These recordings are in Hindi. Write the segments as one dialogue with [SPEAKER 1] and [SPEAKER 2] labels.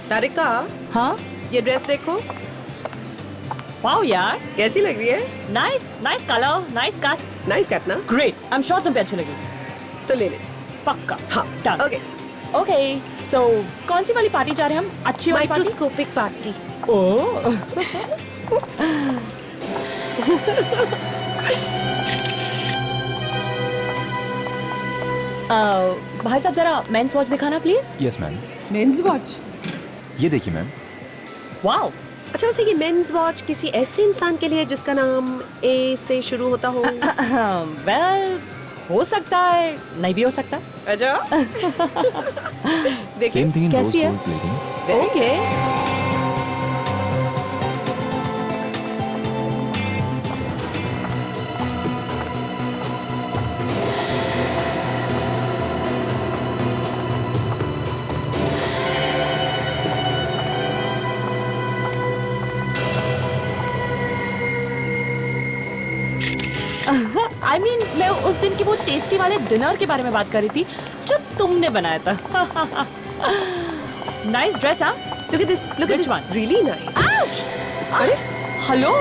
[SPEAKER 1] तारिका,
[SPEAKER 2] हाँ
[SPEAKER 1] ये ड्रेस देखो।
[SPEAKER 2] वाओ यार,
[SPEAKER 1] कैसी लग रही है?
[SPEAKER 2] Nice nice colour, nice cut,
[SPEAKER 1] nice cut ना?
[SPEAKER 2] ग्रेट। आई एम श्योर तुम पे अच्छी लगेगी।
[SPEAKER 1] तो ले ले।
[SPEAKER 2] पक्का।
[SPEAKER 1] हाँ,
[SPEAKER 2] डन।
[SPEAKER 1] ओके।
[SPEAKER 2] ओके, सो कौन सी वाली पार्टी जा रहे हैं हम? अच्छी वाली पार्टी?
[SPEAKER 1] Microscopic party.
[SPEAKER 2] ओह भाई साहब जरा मेंस वॉच दिखाना please.
[SPEAKER 3] Yes ma'am.
[SPEAKER 2] Men's watch?
[SPEAKER 3] ये देखिए मैम।
[SPEAKER 2] वाओ।
[SPEAKER 1] अच्छा, वैसे ये मेंस वॉच किसी ऐसे इंसान के लिए जिसका नाम ए से शुरू होता हो?
[SPEAKER 2] वेल, हो सकता है, नहीं भी हो सकता।
[SPEAKER 1] अच्छा। देखिए
[SPEAKER 3] सेम थिंग इन रोज
[SPEAKER 2] कैसी है?
[SPEAKER 3] Gold plating.
[SPEAKER 2] Okay. I mean, मैं उस दिन की वो टेस्टी वाले डिनर के बारे में बात कर रही थी जो तुमने बनाया था। नाइस ड्रेस, हाँ?
[SPEAKER 1] Look at this. Look at
[SPEAKER 2] Which
[SPEAKER 1] this.
[SPEAKER 2] one?
[SPEAKER 1] Really nice.
[SPEAKER 2] Ouch! अरे, हेलो?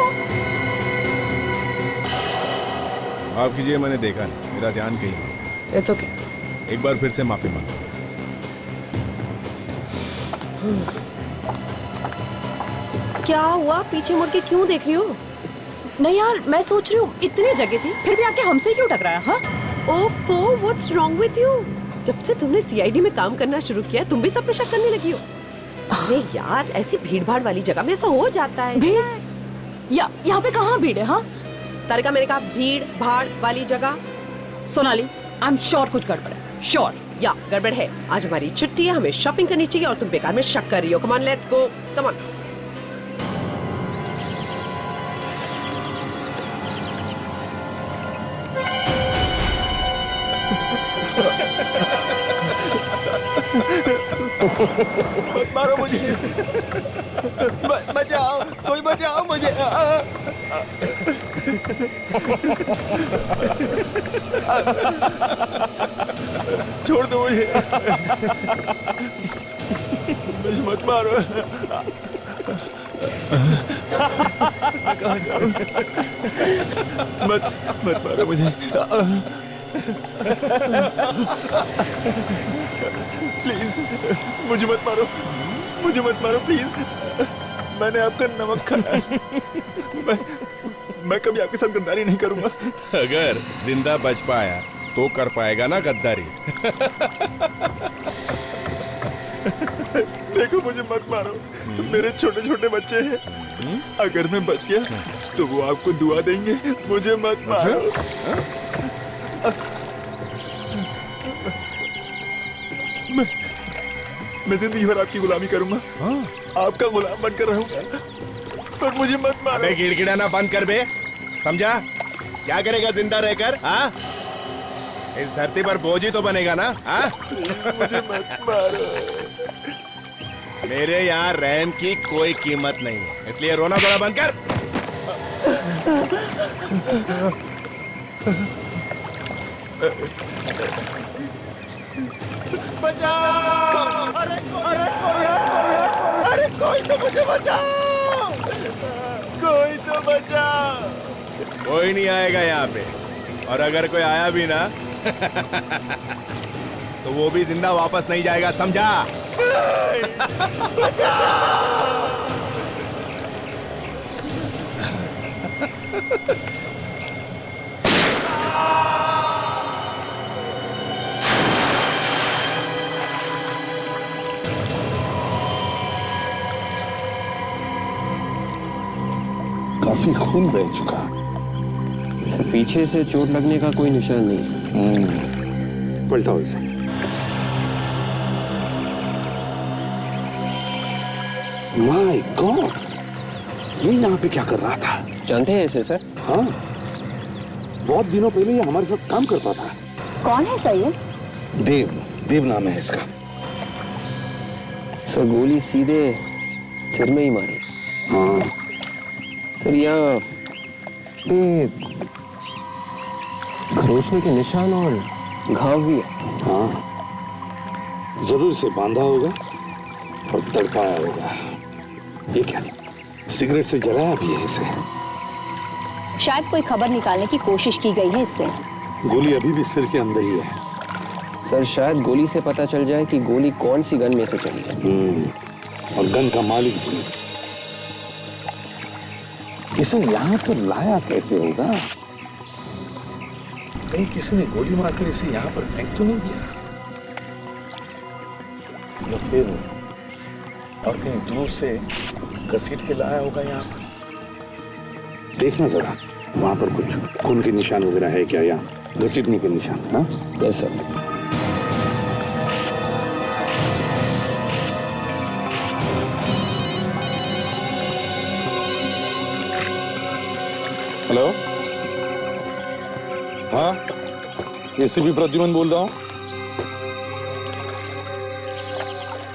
[SPEAKER 4] माफ कीजिए, मैंने देखा नहीं, मेरा ध्यान कहीं और।
[SPEAKER 1] It's okay.
[SPEAKER 4] एक बार फिर से माफी मांगता हूं।
[SPEAKER 1] क्या हुआ? पीछे मुड़ के क्यों देख रही हो?
[SPEAKER 2] नहीं यार, मैं सोच रही हूँ इतनी जगह थी, फिर भी आके हमसे क्यों टकराया? हाँ?
[SPEAKER 1] ओफो, what's wrong with you? जब से तुमने सीआईडी में काम करना शुरू किया तुम भी सब पे शक करने लगी हो। अरे यार, ऐसी भीड़ भाड़ वाली जगह में ऐसा हो जाता है।
[SPEAKER 2] भीड़?
[SPEAKER 1] Relax.
[SPEAKER 2] यहाँ पे कहाँ भीड़ है? हाँ?
[SPEAKER 1] तारिका, मैंने कहा भीड़ भाड़ वाली जगह।
[SPEAKER 2] सोनाली, आई एम श्योर कुछ गड़बड़ है। श्योर।
[SPEAKER 1] या गड़बड़ है। आज हमारी छुट्टी है, हमें शॉपिंग करनी चाहिए और तुम बेकार में शक कर रही हो। Come on, let's go. Come on.
[SPEAKER 4] मत मारो मुझे। बचाओ, कोई बचाओ मुझे। छोड़ दो मुझे। मुझे मत मारो। मैं कहाँ जाऊँ? मत मारो मुझे। प्लीज, मुझे मत मारो, मुझे मत मारो प्लीज। मैंने आपका नमक खाया। मैं कभी आपके साथ गद्दारी नहीं करूंगा।
[SPEAKER 5] अगर जिंदा बच पाया तो कर पाएगा ना गद्दारी।
[SPEAKER 4] देखो, मुझे मत मारो, मेरे छोटे छोटे बच्चे हैं। अगर मैं बच गया तो वो आपको दुआ देंगे। मुझे मत मारो। मैं जिंदगी भर आपकी गुलामी करूंगा। आपका गुलाम बनकर रहूंगा, पर मुझे मत मारो।
[SPEAKER 5] अबे गिड़गिड़ाना बंद कर बे, समझा? क्या करेगा जिंदा रहकर? हाँ, इस धरती पर बोझ ही तो बनेगा ना। हाँ,
[SPEAKER 4] मुझे मत मारो।
[SPEAKER 5] मेरे यहाँ रहम की कोई कीमत नहीं है, इसलिए रोना धोना बंद कर।
[SPEAKER 4] बचाओ! अरे कोई तो मुझे बचाओ! कोई तो बचाओ!
[SPEAKER 5] कोई नहीं आएगा यहाँ पे, और अगर कोई आया भी ना तो वो भी जिंदा वापस नहीं जाएगा, समझा?
[SPEAKER 6] काफी खून बह चुका।
[SPEAKER 7] पीछे से चोट लगने का कोई निशान नहीं है।
[SPEAKER 6] पलटाओ इसे। माय गॉड, ये यहाँ पे क्या कर रहा था?
[SPEAKER 7] जानते हैं इसे सर?
[SPEAKER 6] हाँ, बहुत दिनों पहले ये हमारे साथ काम करता था।
[SPEAKER 8] कौन है सर ये?
[SPEAKER 6] देव नाम है इसका।
[SPEAKER 7] सर गोली सीधे सिर में ही मारी।
[SPEAKER 6] हाँ,
[SPEAKER 7] सर यहाँ खरोचने के निशान और घाव भी है।
[SPEAKER 6] हाँ, जरूर इसे बांधा होगा और तड़पाया होगा। ये क्या, सिगरेट से जलाया भी है इसे?
[SPEAKER 8] शायद कोई खबर निकालने की कोशिश की गई है इससे।
[SPEAKER 6] गोली अभी भी सिर के अंदर ही है।
[SPEAKER 7] सर शायद गोली से पता चल जाए कि गोली कौन सी गन में से चली है।
[SPEAKER 6] और गन का मालिक भी। इसे यहाँ पर लाया कैसे होगा? कहीं किसी ने गोली मारकर इसे यहाँ पर फेंक तो नहीं दिया? या फिर और कहीं दूर से घसीट के लाया होगा यहाँ पर? देखना जरा, वहां पर कुछ खून के निशान वगैरह है क्या, या घसीटने के निशान? हाँ
[SPEAKER 7] यस सर।
[SPEAKER 6] हेलो, हाँ एसीपी प्रद्युमन बोल रहा हूँ।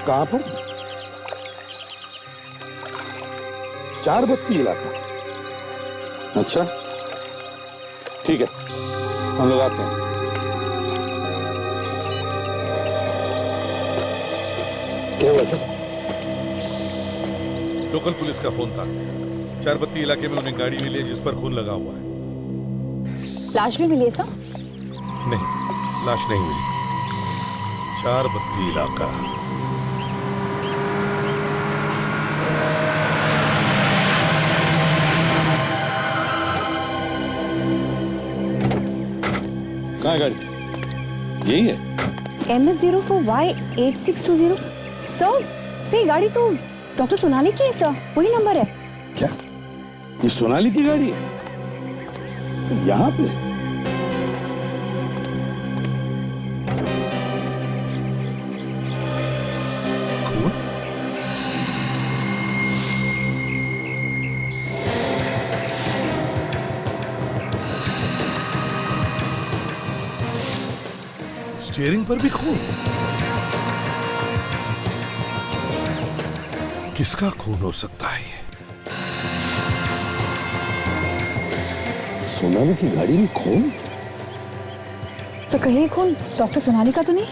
[SPEAKER 6] कहां पर? चार बत्ती इलाका। अच्छा ठीक है, हम लोग आते हैं। क्या हुआ सर?
[SPEAKER 9] लोकल पुलिस का फोन था। चारबत्ती इलाके में उन्हें गाड़ी मिली है जिस पर खून लगा हुआ है।
[SPEAKER 8] लाश भी मिली है सर?
[SPEAKER 9] नहीं, लाश नहीं मिली। चारबत्ती इलाका।
[SPEAKER 6] कहाँ है गाड़ी? यही है?
[SPEAKER 8] MS04Y8620। सर, से गाड़ी तो डॉक्टर सोनाली की है सर, वही नंबर है।
[SPEAKER 6] क्या ये सोनाली की गाड़ी है? यहाँ पे?
[SPEAKER 9] स्टीयरिंग पर भी खून। किसका खून हो सकता है ये?
[SPEAKER 6] सोनाली की गाड़ी में खून?
[SPEAKER 8] तो कहीं खून डॉक्टर सोनाली का तो नहीं?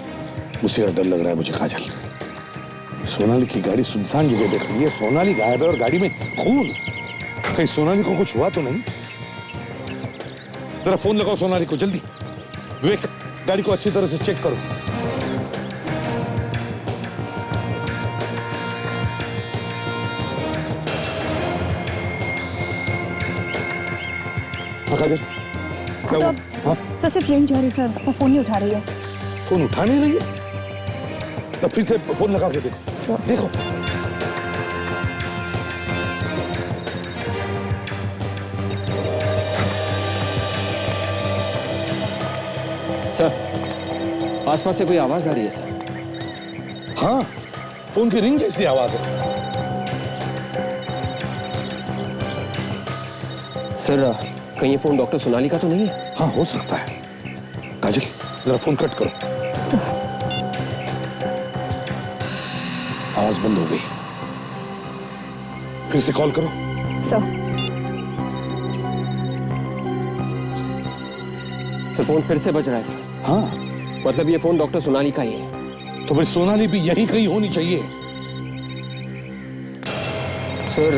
[SPEAKER 6] मुझे डर लग रहा है मुझे, काजल। सोनाली की गाड़ी सुनसान जगह पे खड़ी है, सोनाली गायब है और गाड़ी में खून। कहीं सोनाली को कुछ हुआ तो नहीं? जरा फोन लगाओ सोनाली को जल्दी। विवेक, गाड़ी को अच्छी तरह से चेक करो। हाँ काजल, क्या हुआ? हाँ?
[SPEAKER 8] सर सिर्फ रिंग जा रही है सर, वो फोन नहीं उठा रही है।
[SPEAKER 6] फोन उठा नहीं रही है? तो फिर से फोन लगा के देखो। देखो
[SPEAKER 7] सर, आसपास से कोई आवाज आ रही है सर।
[SPEAKER 6] हाँ, फोन की रिंग जैसी आवाज है।
[SPEAKER 7] सर कहीं ये फोन डॉक्टर सोनाली का तो नहीं है?
[SPEAKER 6] हाँ हो सकता है। काजल जरा फोन कट करो। आवाज बंद हो गई, फिर से कॉल करो।
[SPEAKER 8] सर
[SPEAKER 7] फोन फिर से बज रहा है सर।
[SPEAKER 6] हाँ
[SPEAKER 7] मतलब ये फोन डॉक्टर सोनाली का ही है।
[SPEAKER 6] तो फिर सोनाली भी यही कहीं होनी चाहिए।
[SPEAKER 7] सर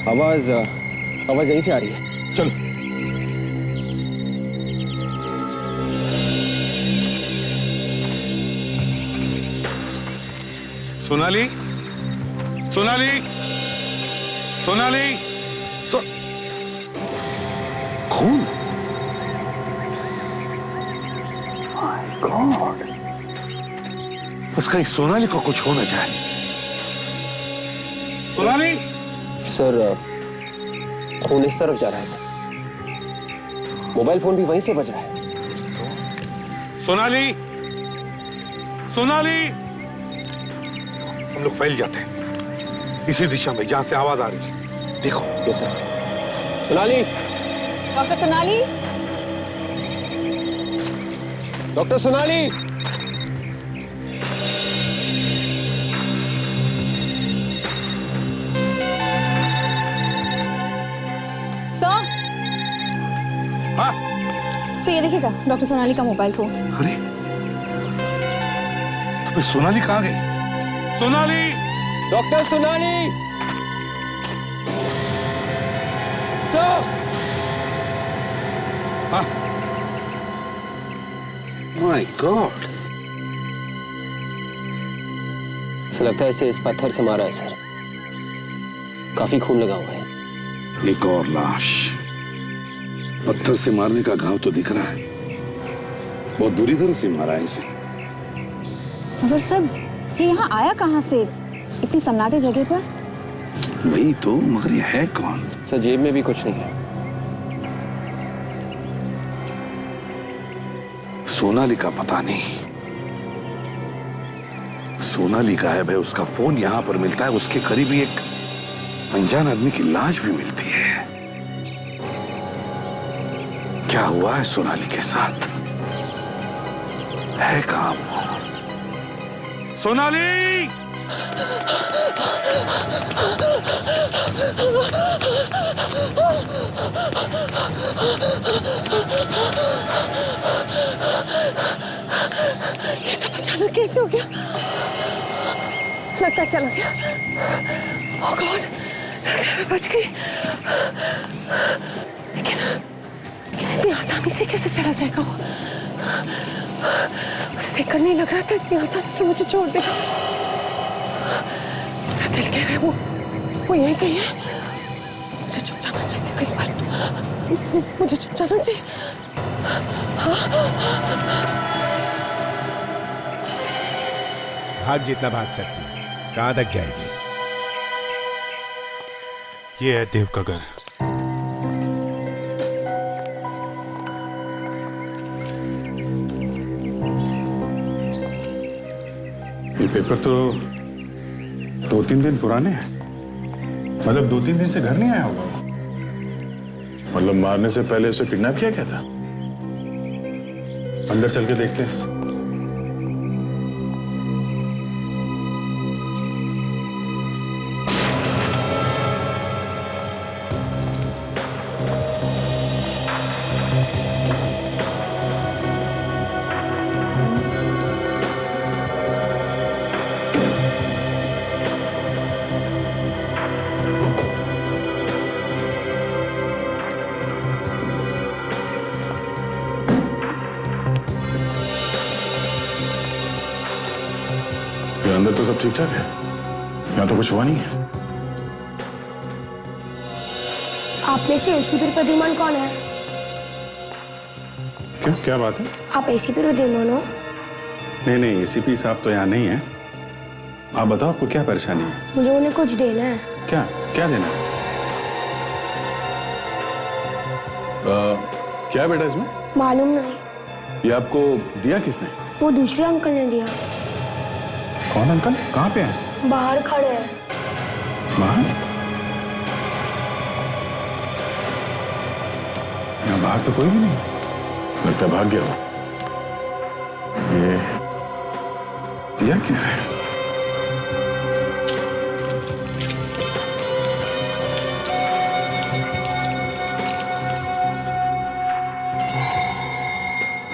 [SPEAKER 7] आवाज यहीं से आ रही है।
[SPEAKER 6] चलो सोनाली, सोनाली, सोनाली, खून। माय गॉड, बस कहीं सोनाली को कुछ हो न जाए। सोनाली,
[SPEAKER 7] सर खून इस तरफ जा रहा है सर। मोबाइल फोन भी वहीं से बज रहा है।
[SPEAKER 6] सोनाली, सोनाली, हम लोग फैल जाते हैं इसी दिशा में जहां से आवाज आ रही है। देखो।
[SPEAKER 7] Yes sir. Sonali,
[SPEAKER 8] doctor Sonali,
[SPEAKER 7] doctor Sonali.
[SPEAKER 8] Sir
[SPEAKER 6] हाँ?
[SPEAKER 8] सर ये देखिए सर, डॉक्टर सोनाली का मोबाइल फोन।
[SPEAKER 6] अरे तो फिर सोनाली कहाँ गई? Sonali,
[SPEAKER 7] doctor Sonali,
[SPEAKER 6] my God,
[SPEAKER 7] ऐसा लगता है इसे इस पत्थर से मारा है सर। काफी खून लगा हुआ है।
[SPEAKER 6] एक और लाश। पत्थर से मारने का घाव तो दिख रहा है, बहुत बुरी तरह से मारा है इसे।
[SPEAKER 8] मगर सर ये यहाँ आया कहाँ से इतनी सन्नाटे जगह पर?
[SPEAKER 6] वही तो, मगर ये है कौन?
[SPEAKER 7] सर जेब में भी कुछ नहीं है।
[SPEAKER 6] सोनाली का पता नहीं। सोनाली गायब है, उसका फोन यहां पर मिलता है, उसके करीब ही एक अनजान आदमी की लाश भी मिलती है। क्या हुआ है सोनाली के साथ? है कहां वो? सोनाली!
[SPEAKER 1] ये सब अचानक कैसे हो गया? लगता है चला गया। ओह गॉड, मैं बच गई। लेकिन इतनी आसानी से कैसे चला जाएगा वो? उसे देखकर नहीं लग रहा था इतनी आसानी से मुझे छोड़ देगा। मेरा दिल कह रहा है वो यहीं कहीं है। मुझे छुप जाना चाहिए कहीं पर। मुझे छुप जाना चाहिए।
[SPEAKER 5] भाग जितना भाग सकती है, कहां तक जाएगी?
[SPEAKER 4] ये है देव का घर।
[SPEAKER 6] ये पेपर तो 2-3 दिन पुराने हैं। मतलब 2-3 दिन से घर नहीं आया होगा। मतलब मारने से पहले उसे किडनैप किया गया था। अंदर चल के देखते हैं। अंदर तो सब ठीक ठाक है, यहाँ तो कुछ हुआ नहीं है।
[SPEAKER 8] आप में से एसीपी प्रद्युमन कौन है?
[SPEAKER 6] क्यों, क्या बात है?
[SPEAKER 8] आप एसीपी प्रद्युमन हो?
[SPEAKER 6] नहीं, एसीपी साहब तो यहाँ नहीं है। आप बताओ, आपको क्या परेशानी है?
[SPEAKER 8] मुझे उन्हें कुछ देना है।
[SPEAKER 6] क्या देना है? क्या है बेटा इसमें?
[SPEAKER 8] मालूम नहीं।
[SPEAKER 6] ये आपको दिया किसने?
[SPEAKER 8] वो दूसरे अंकल ने दिया।
[SPEAKER 6] कौन अंकल? कहाँ पे है?
[SPEAKER 8] बाहर खड़े हैं।
[SPEAKER 6] बाहर? यहाँ बाहर तो कोई भी नहीं, लगता भाग गया हो। ये दिया क्या है?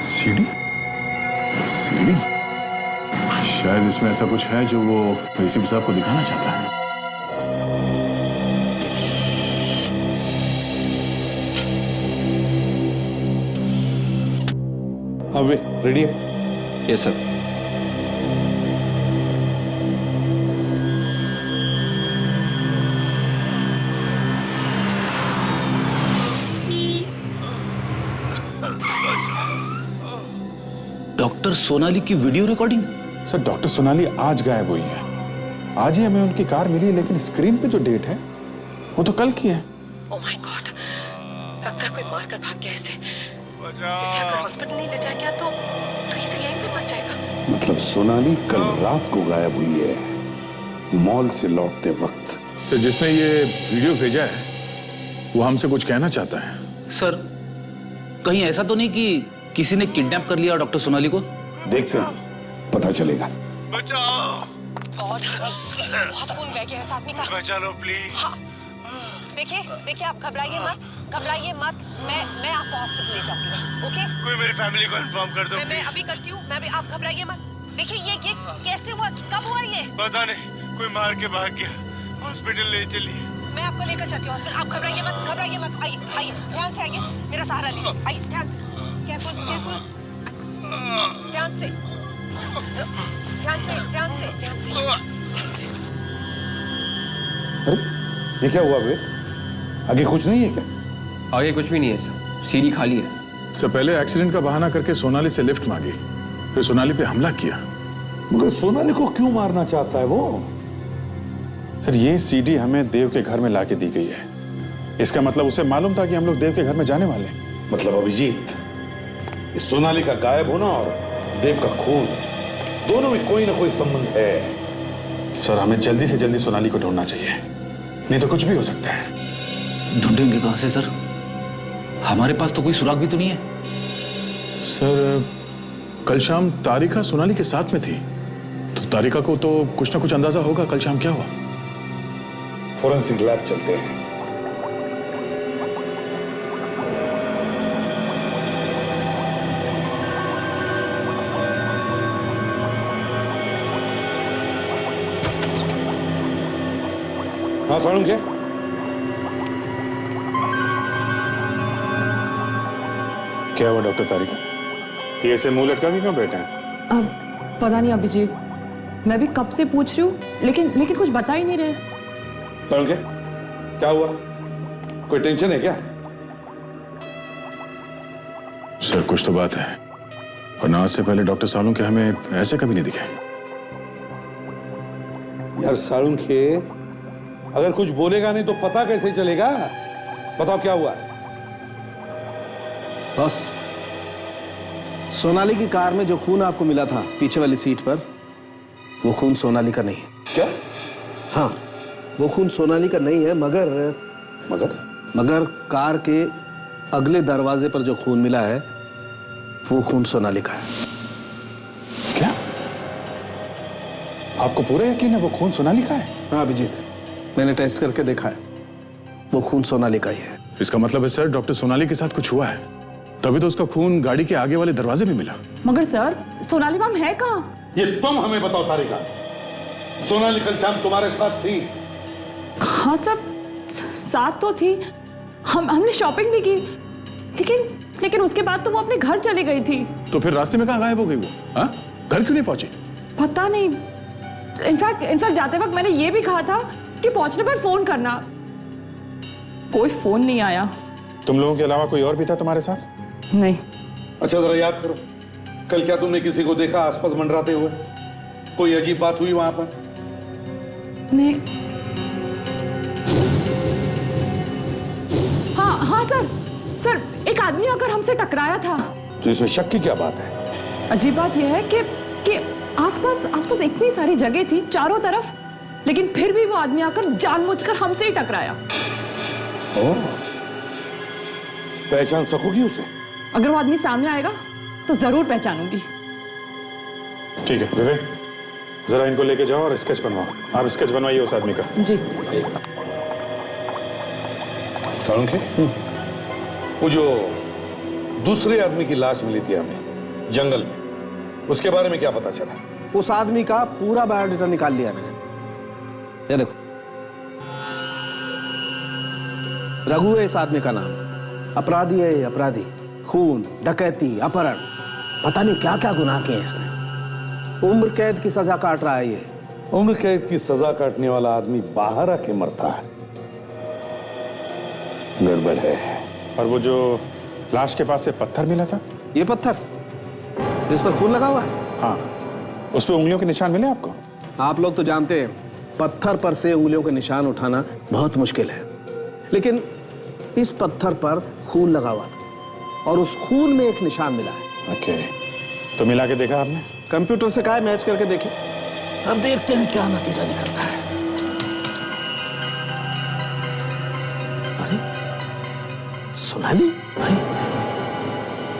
[SPEAKER 6] सीढ़ी? शायद इसमें ऐसा कुछ है जो वो एसीपी साहब को दिखाना चाहता है।
[SPEAKER 5] हाँ वे रेडी है?
[SPEAKER 7] Yes sir.
[SPEAKER 10] डॉक्टर सोनाली की video recording?
[SPEAKER 6] Sir doctor Sonali आज गायब हुई है। आज ही हमें उनकी कार मिली है, लेकिन स्क्रीन पे जो डेट है वो तो कल की है।
[SPEAKER 1] ओह माय गॉड, लगता है कोई मार कर भाग गया इसे। इसे अगर हॉस्पिटल नहीं ले जाया गया तो ये तो यहीं पे मर जाएगा।
[SPEAKER 6] मतलब सोनाली कल रात को गायब हुई है, मॉल से लौटते वक्त। सर जिसने ये वीडियो भेजा है वो हमसे कुछ कहना चाहता है।
[SPEAKER 10] सर कहीं ऐसा तो नहीं कि किसी ने किडनैप कर लिया डॉक्टर सोनाली को?
[SPEAKER 6] देखते हैं, पता चलेगा।
[SPEAKER 4] बचाओ!
[SPEAKER 1] बहुत खून बह गया है इस आदमी का।
[SPEAKER 4] बचा लो प्लीज।
[SPEAKER 1] देखिए आप घबराइए मत। मैं आपको हॉस्पिटल ले जाऊंगी। ओके?
[SPEAKER 4] कोई मेरी फैमिली को इन्फॉर्म कर दो
[SPEAKER 1] मैं
[SPEAKER 4] प्लीज।
[SPEAKER 1] अभी करती हूँ। आप घबराइए मत। देखिए ये कैसे हुआ, कब हुआ ये?
[SPEAKER 4] पता नहीं,
[SPEAKER 5] कोई मार के भाग गया। हॉस्पिटल ले चलिए।
[SPEAKER 1] मैं आपको लेकर चलती हूँ हॉस्पिटल। आप घबराइए मत। आइए आइए, ध्यान से आइए, मेरा सहारा लीजिए। आइए ध्यान से, केयरफुल केयरफुल, ध्यान से ध्यान से ध्यान से ध्यान से ध्यान से।
[SPEAKER 6] अरे ये क्या हुआ बे? आगे कुछ नहीं है क्या?
[SPEAKER 7] आगे कुछ भी नहीं है सर, सीढ़ी खाली है।
[SPEAKER 11] सर पहले एक्सीडेंट का बहाना करके सोनाली से लिफ्ट मांगी, फिर सोनाली पे हमला किया।
[SPEAKER 6] मगर सोनाली को क्यों मारना चाहता है वो?
[SPEAKER 11] सर ये सीडी हमें देव के घर में लाके दी गई है। इसका मतलब उसे मालूम था कि हम लोग देव के घर में जाने वाले हैं।
[SPEAKER 6] मतलब अभिजीत, इस सोनाली का गायब होना और देव का खून, दोनों में कोई ना कोई संबंध है।
[SPEAKER 11] सर हमें जल्दी से जल्दी सोनाली को ढूंढना चाहिए, नहीं तो कुछ भी हो सकता है।
[SPEAKER 10] ढूंढेंगे कहां से सर? हमारे पास तो कोई सुराग भी तो नहीं है।
[SPEAKER 11] सर कल शाम तारिका सोनाली के साथ में थी, तो तारिका को तो कुछ ना कुछ अंदाजा होगा कल शाम क्या हुआ।
[SPEAKER 6] फोरेंसिक लैब चलते हैं। हाँ साड़ू
[SPEAKER 11] क्या हुआ डॉक्टर तारिका? ये ऐसे मुंह लटका के क्यों बैठे हैं?
[SPEAKER 2] अब पता नहीं अभिजीत, मैं भी कब से पूछ रही हूँ, लेकिन कुछ बता ही नहीं रहे।
[SPEAKER 6] साड़ू क्या हुआ? कोई टेंशन है क्या?
[SPEAKER 11] सर कुछ तो बात है, और आज से पहले डॉक्टर सालू के हमें ऐसे कभी नहीं दिखे।
[SPEAKER 6] यार साड़ू के अगर कुछ बोलेगा नहीं तो पता कैसे चलेगा? बताओ क्या हुआ?
[SPEAKER 12] बॉस, सोनाली की कार में जो खून आपको मिला था पीछे वाली सीट पर, वो खून सोनाली का नहीं है।
[SPEAKER 6] क्या?
[SPEAKER 12] हाँ, वो खून सोनाली का नहीं है, मगर कार के अगले दरवाजे पर जो खून मिला है वो खून सोनाली का है।
[SPEAKER 11] क्या? आपको पूरा यकीन है वो खून सोनाली का है?
[SPEAKER 12] हाँ अभिजीत, मैंने टेस्ट करके देखा है, वो खून सोनाली का ही है।
[SPEAKER 11] इसका मतलब है सर डॉक्टर सोनाली के साथ कुछ हुआ है, तभी तो उसका खून गाड़ी के आगे वाले दरवाजे में मिला।
[SPEAKER 2] मगर सर सोनाली मैम है कहाँ?
[SPEAKER 6] ये तुम हमें बताओ तारिका, सोनाली कल शाम तुम्हारे साथ थी?
[SPEAKER 2] हाँ सब साथ तो थी, हमने शॉपिंग भी की, लेकिन उसके बाद तो वो अपने घर चली गई थी।
[SPEAKER 11] तो फिर रास्ते में कहाँ गायब हो गई वो? हाँ, घर क्यों नहीं पहुंची?
[SPEAKER 2] पता नहीं, इनफैक्ट जाते वक्त मैंने ये भी कहा था कि पहुंचने पर फोन करना, कोई फोन नहीं आया।
[SPEAKER 11] तुम लोगों के अलावा कोई और भी था तुम्हारे साथ?
[SPEAKER 2] नहीं।
[SPEAKER 6] अच्छा जरा याद करो, कल क्या तुमने किसी को देखा आसपास मंडराते हुए? कोई अजीब बात हुई वहां पर?
[SPEAKER 2] नहीं। हाँ सर एक आदमी आकर हमसे टकराया था।
[SPEAKER 6] तो इसमें शक की क्या बात है?
[SPEAKER 2] अजीब बात यह है कि आसपास इतनी सारी जगह थी चारों तरफ, लेकिन फिर भी वो आदमी आकर जानबूझकर हमसे ही टकराया।
[SPEAKER 6] पहचान सकोगी उसे?
[SPEAKER 2] अगर वो आदमी सामने आएगा तो जरूर पहचानूंगी।
[SPEAKER 11] ठीक है विवेक, जरा इनको लेके जाओ और स्केच बनवाओ। आप स्केच बनवाइए उस आदमी का।
[SPEAKER 2] जी।
[SPEAKER 6] सालुंखे, वो जो दूसरे आदमी की लाश मिली थी हमें जंगल में, उसके बारे में क्या पता चला?
[SPEAKER 12] उस आदमी का पूरा बायोडाटा निकाल लिया मैंने। ये देखो, रघु है इस आदमी का नाम। अपराधी है ये, अपराधी। खून, डकैती, अपहरण, पता नहीं क्या क्या गुनाह किए इसने। उम्र कैद की सजा काट रहा है ये।
[SPEAKER 6] उम्र कैद की सजा काटने वाला आदमी बाहर आके मरता है, गड़बड़ है।
[SPEAKER 11] और वो जो लाश के पास से पत्थर मिला था,
[SPEAKER 12] ये पत्थर जिस पर खून लगा हुआ है?
[SPEAKER 11] हाँ, उस पे उंगलियों के निशान मिले आपको?
[SPEAKER 12] आप लोग तो जानते हैं पत्थर पर से उंगलियों के निशान उठाना बहुत मुश्किल है, लेकिन इस पत्थर पर खून लगा हुआ था और उस खून में एक निशान मिला है।
[SPEAKER 11] ओके, तो मिला के देखा आपने?
[SPEAKER 12] कंप्यूटर से कहा मैच करके देखे, अब देखते हैं क्या नतीजा निकलता है। अरे सोनाली,
[SPEAKER 10] अरे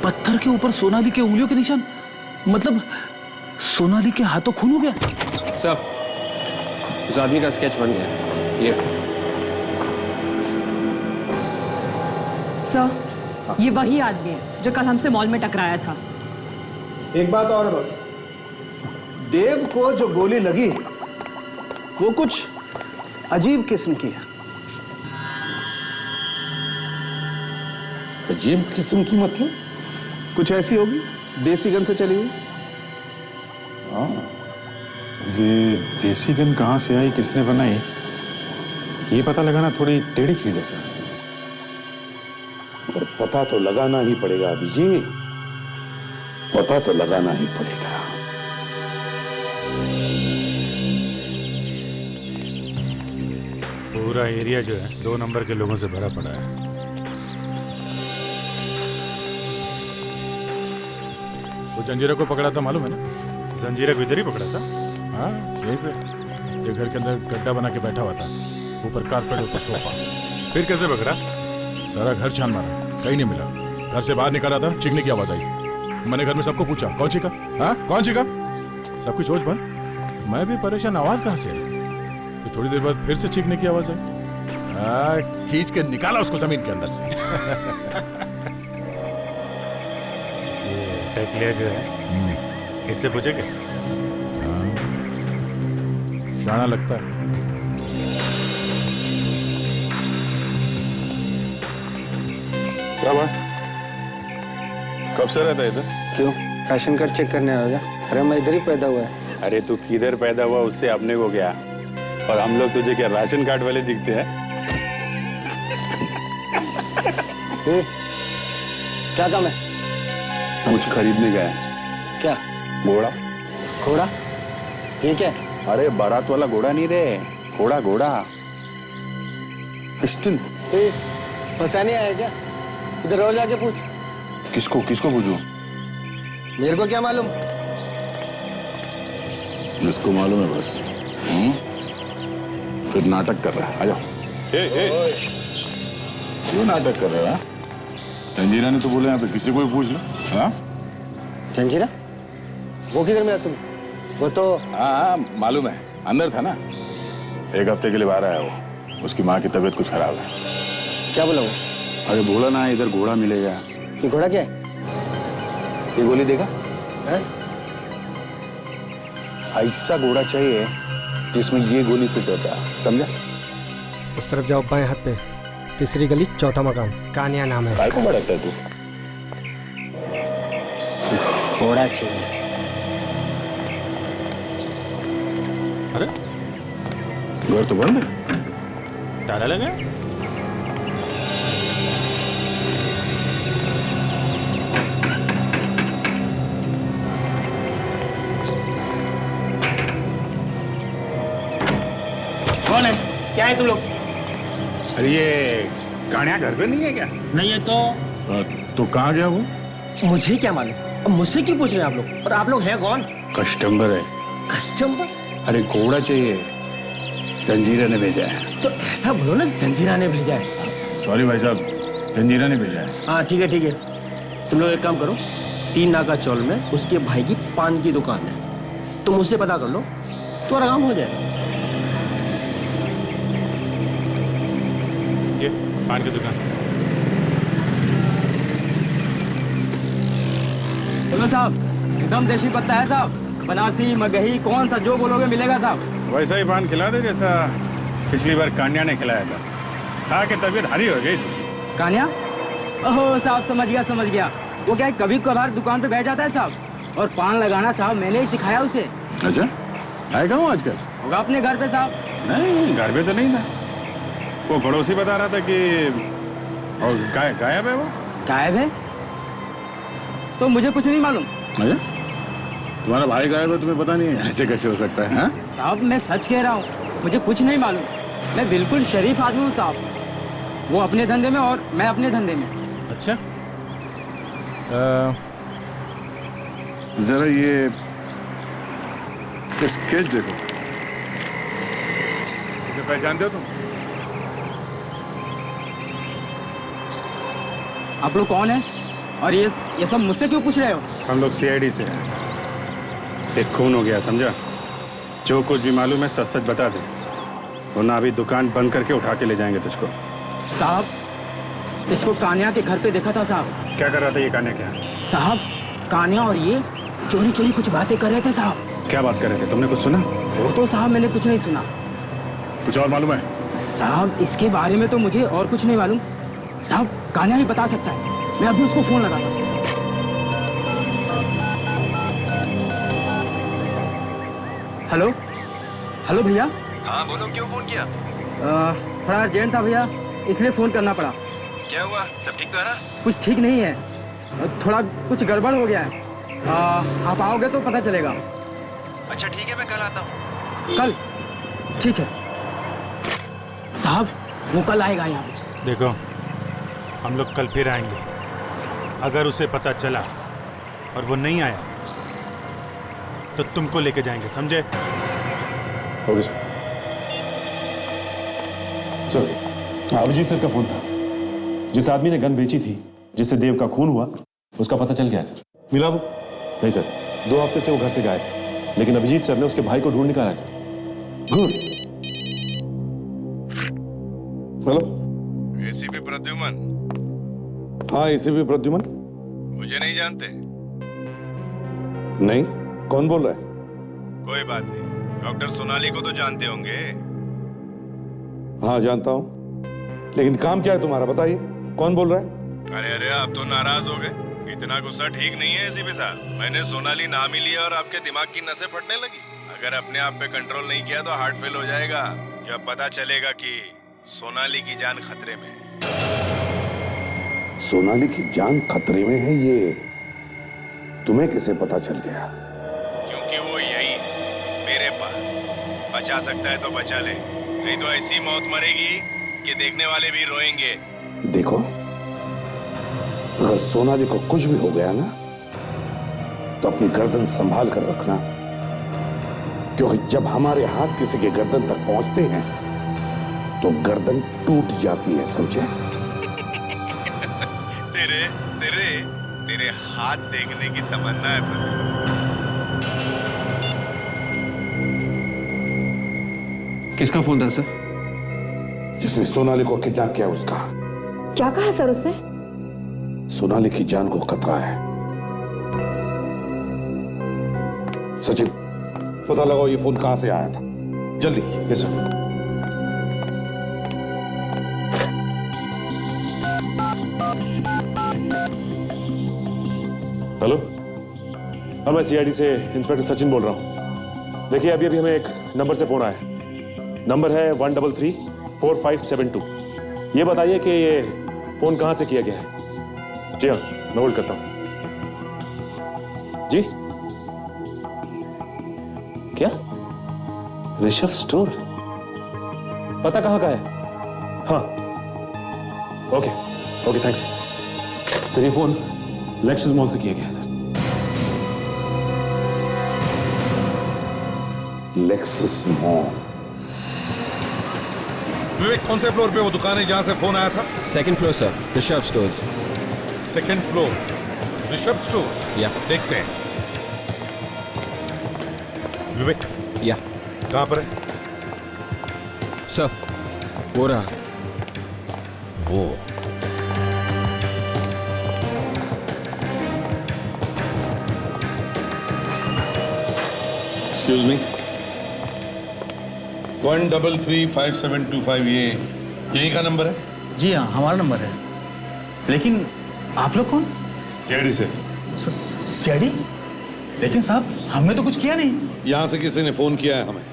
[SPEAKER 10] पत्थर के ऊपर सोनाली के उंगलियों के निशान, मतलब सोनाली के हाथों खून हो गया।
[SPEAKER 7] सब उस आदमी का स्केच बन गया। ये
[SPEAKER 2] सर, ये वही आदमी है जो कल हमसे मॉल में टकराया था।
[SPEAKER 12] एक बात और है बस, देव को जो गोली लगी वो कुछ अजीब किस्म की है।
[SPEAKER 6] अजीब किस्म की मतलब?
[SPEAKER 12] कुछ ऐसी होगी, देसी गन से चली हुई।
[SPEAKER 11] हाँ, ये देसी गन कहाँ से आई, किसने बनाई, ये पता लगाना थोड़ी टेढ़ी खीर है सर।
[SPEAKER 6] पर पता तो लगाना ही पड़ेगा अभिजीत, पता तो लगाना ही पड़ेगा।
[SPEAKER 9] पूरा एरिया जो है 2 नंबर के लोगों से भरा पड़ा है। वो जंजीरा को पकड़ा था मालूम है ना? जंजीरा को इधर ही पकड़ा था। हाँ, यहीं पे ये घर के अंदर गड्ढा बना के बैठा हुआ था, ऊपर कारपेट ऊपर सोफा। फिर कैसे पकड़ा? सारा घर छान मारा, कहीं नहीं मिला। घर से बाहर निकल रहा था, चीखने की आवाज आई। मैंने घर में सबको पूछा कौन चीखा, हाँ कौन चीखा? सबकी सोच बंद। मैं भी परेशान, आवाज कहाँ से आई? तो थोड़ी देर बाद फिर से चीखने की आवाज आई। खींच के निकाला उसको जमीन के अंदर से। ये टकलिया जो है, इससे पूछेंगे? शाना लगता है।
[SPEAKER 11] क्या बात, कब से रहता है इधर?
[SPEAKER 13] क्यों, राशन कार्ड चेक करने आएगा? अरे मैं इधर ही पैदा हुआ है।
[SPEAKER 14] अरे तू किधर पैदा हुआ उससे अपने को क्या, और हम लोग तुझे क्या राशन कार्ड वाले दिखते हैं?
[SPEAKER 13] क्या काम है?
[SPEAKER 14] कुछ खरीदने गया है।
[SPEAKER 13] क्या?
[SPEAKER 14] घोड़ा।
[SPEAKER 13] घोड़ा? ये क्या है?
[SPEAKER 14] अरे बारात वाला घोड़ा नहीं रे, घोड़ा घोड़ा। पिस्टन।
[SPEAKER 13] फंसाने आया क्या? इधर और जाके पूछ।
[SPEAKER 14] किसको किसको पूछूं?
[SPEAKER 13] मेरे को क्या मालूम?
[SPEAKER 14] जिसको मालूम है बस। फिर नाटक कर रहा है, आ जाओ। क्यों नाटक कर रहा है? जंजीरा ने तो बोला यहाँ पे किसी को भी पूछ लो। हाँ?
[SPEAKER 13] जंजीरा? वो किधर मिला तुम? वो तो
[SPEAKER 14] हाँ मालूम है, अंदर था ना। 1 हफ्ते के लिए बाहर आया वो, उसकी माँ की तबीयत कुछ खराब है।
[SPEAKER 13] क्या बोला वो?
[SPEAKER 14] अरे बोला ना इधर घोड़ा मिलेगा।
[SPEAKER 13] ये घोड़ा क्या है?
[SPEAKER 14] ये गोली देगा?
[SPEAKER 13] है?
[SPEAKER 14] ऐसा घोड़ा चाहिए जिसमें ये गोली फिट होता है, समझा?
[SPEAKER 13] उस तरफ जाओ, बाएं हाथ पे, तीसरी गली, चौथा मकान, कानिया नाम है।
[SPEAKER 14] काय को भड़कता है तू?
[SPEAKER 13] घोड़ा चाहिए।
[SPEAKER 9] अरे
[SPEAKER 14] घर तो बंद है,
[SPEAKER 9] ताला लगा।
[SPEAKER 10] कौन है? क्या है तुम लोग?
[SPEAKER 14] अरे ये कान्या घर पे नहीं है क्या?
[SPEAKER 10] नहीं है
[SPEAKER 14] तो कहाँ गया वो?
[SPEAKER 13] मुझे क्या मालूम? अब मुझसे क्यों पूछ रहे हैं आप लोग? और आप लोग हैं कौन?
[SPEAKER 14] कस्टमर है।
[SPEAKER 13] कस्टमर?
[SPEAKER 14] अरे घोड़ा चाहिए, जंजीरा ने भेजा है।
[SPEAKER 13] तो ऐसा बोलो ना, जंजीरा ने भेजा है।
[SPEAKER 14] सॉरी भाई साहब, जंजीरा ने भेजा है।
[SPEAKER 13] हाँ ठीक है ठीक है, तुम लोग एक काम करो, 3 नाका चौल में उसके भाई की पान की दुकान है, तुम उससे पता कर लो, तुम्हारा काम हो जाएगा।
[SPEAKER 9] ये पान की दुकान।
[SPEAKER 13] बोलो साहब, एकदम देसी पत्ता है साहब, बनारसी मगही कौन सा जो बोलोगे मिलेगा साहब।
[SPEAKER 14] वैसा ही पान खिला दे जैसा पिछली बार कान्या ने खिलाया था, खा के तबीयत हरी हो गई।
[SPEAKER 13] कान्या? ओहो साहब, समझ गया। वो क्या है, कभी कभार दुकान पे बैठ जाता है साहब, और पान लगाना साहब मैंने ही सिखाया उसे।
[SPEAKER 14] अच्छा, आएगा हूँ आजकल?
[SPEAKER 13] होगा अपने घर पे साहब।
[SPEAKER 14] नहीं, घर पे तो नहीं था। वो पड़ोसी बता रहा था कि और गायब है। वो
[SPEAKER 13] गायब है? तो मुझे कुछ नहीं मालूम।
[SPEAKER 14] अच्छा, तुम्हारा भाई गायब है, तुम्हें पता नहीं है? ऐसे कैसे हो सकता है? हाँ
[SPEAKER 13] साहब मैं सच कह रहा हूँ, मुझे कुछ नहीं मालूम। मैं बिल्कुल शरीफ आदमी हूँ साहब, वो अपने धंधे में और मैं अपने धंधे में।
[SPEAKER 9] अच्छा,
[SPEAKER 14] जरा ये स्केच देखो। इसे पहचानते हो तुम?
[SPEAKER 13] आप लोग कौन है और ये सब मुझसे क्यों पूछ रहे हो?
[SPEAKER 14] हम लोग CID से हैं। एक खून हो गया, समझा? जो कुछ भी मालूम है सच सच बता दे, वरना अभी दुकान बंद करके उठा के ले जाएंगे तुझको।
[SPEAKER 13] साहब इसको कान्या के घर पे देखा था साहब।
[SPEAKER 14] क्या कर रहा था ये कान्या? क्या
[SPEAKER 13] साहब, कान्या और ये चोरी चोरी कुछ बातें कर रहे थे साहब।
[SPEAKER 14] क्या बात कर रहे थे? तुमने कुछ सुना?
[SPEAKER 13] वो तो साहब मैंने कुछ नहीं सुना,
[SPEAKER 9] कुछ और मालूम है?
[SPEAKER 13] साहब इसके बारे में तो मुझे और कुछ नहीं मालूम। साहब कान्हा ही बता सकता है। मैं अभी उसको फोन लगाता हूँ। हेलो हेलो भैया।
[SPEAKER 3] हाँ बोलो, क्यों फोन किया?
[SPEAKER 13] थोड़ा अर्जेंट था भैया, इसलिए फोन करना पड़ा।
[SPEAKER 3] क्या हुआ? सब ठीक तो है ना?
[SPEAKER 13] कुछ ठीक नहीं है, थोड़ा कुछ गड़बड़ हो गया है। आप आओगे तो पता चलेगा।
[SPEAKER 3] अच्छा ठीक है, मैं कल आता हूँ।
[SPEAKER 13] कल? ठीक है साहब, वो कल आएगा यहाँ पे।
[SPEAKER 9] देखो, हम लोग कल फिर आएंगे। अगर उसे पता चला और वो नहीं आया तो तुमको लेके जाएंगे, समझे?
[SPEAKER 11] Okay sir. Sir, Abhijit sir का फोन था। जिस आदमी ने गन बेची थी, जिससे देव का खून हुआ, उसका पता चल गया है सर।
[SPEAKER 6] मिला वो?
[SPEAKER 11] नहीं सर, 2 हफ्ते से वो घर से गायब है, लेकिन अभिजीत सर ने उसके भाई को ढूंढ निकाला है sir.
[SPEAKER 6] Good. Hello,
[SPEAKER 5] ACP Pradyuman.
[SPEAKER 6] हाँ एसीपी प्रद्युमन।
[SPEAKER 5] मुझे नहीं जानते?
[SPEAKER 6] नहीं, कौन बोल रहा है?
[SPEAKER 5] कोई बात नहीं, डॉक्टर सोनाली को तो जानते होंगे।
[SPEAKER 6] हाँ जानता हूँ, लेकिन काम क्या है तुम्हारा, बताइए कौन बोल रहा है?
[SPEAKER 5] अरे अरे, आप तो नाराज हो गए। इतना गुस्सा ठीक नहीं है एसीपी साहब। मैंने सोनाली नाम ही लिया और आपके दिमाग की नसें फटने लगी। अगर अपने आप पे कंट्रोल नहीं किया तो हार्ट फेल हो जाएगा। जब पता चलेगा कि सोनाली की जान खतरे में।
[SPEAKER 6] सोनाली की जान खतरे में है, ये तुम्हें कैसे पता चल गया?
[SPEAKER 5] क्योंकि वो यही है मेरे पास। बचा सकता है तो बचा ले, नहीं तो ऐसी मौत मरेगी कि देखने वाले भी रोएंगे।
[SPEAKER 6] देखो, अगर सोनाली को कुछ भी हो गया ना, तो अपनी गर्दन संभाल कर रखना, क्योंकि जब हमारे हाथ किसी के गर्दन तक पहुंचते हैं तो गर्दन टूट जाती है, समझे?
[SPEAKER 5] तेरे तेरे तेरे हाथ देखने की तमन्ना है प्रदीप।
[SPEAKER 7] किसका फोन था सर?
[SPEAKER 6] जिसने सोनाली को किडनैप किया उसका।
[SPEAKER 8] क्या कहा सर उसने?
[SPEAKER 6] सोनाली की जान को खतरा है। सचिन, पता लगाओ ये फोन कहां से आया था, जल्दी।
[SPEAKER 11] Yes sir. हेलो, हाँ मैं सीआईडी से इंस्पेक्टर सचिन बोल रहा हूँ। देखिए अभी हमें एक नंबर से फोन आया है। नंबर है 133-4572। ये बताइए कि ये फोन कहाँ से किया गया है? जी हाँ, मैं होल्ड करता हूँ। जी क्या? ऋषभ स्टोर? पता कहाँ का है? हाँ ओके ओके, थैंक्स सर। ये फोन लेक्सस मॉल से किया गया है सर।
[SPEAKER 6] Lexus mall?
[SPEAKER 4] विवेक, कौन से फ्लोर पे वो दुकान है जहां से फोन आया था?
[SPEAKER 7] 2nd floor sir, Rishabh stores.
[SPEAKER 4] 2nd floor, Rishabh store.
[SPEAKER 7] या
[SPEAKER 4] देखते हैं। विवेक,
[SPEAKER 7] या
[SPEAKER 4] कहां पर है?
[SPEAKER 7] सर वो रहा।
[SPEAKER 4] वो एक्सक्यूज मी, 1335725, ये यही का नंबर है?
[SPEAKER 10] जी हाँ, हमारा नंबर है। लेकिन आप लोग कौन?
[SPEAKER 11] सीआईडी से।
[SPEAKER 10] सीआईडी? लेकिन साहब हमने तो कुछ किया नहीं।
[SPEAKER 6] यहां से किसी ने फोन किया है हमें।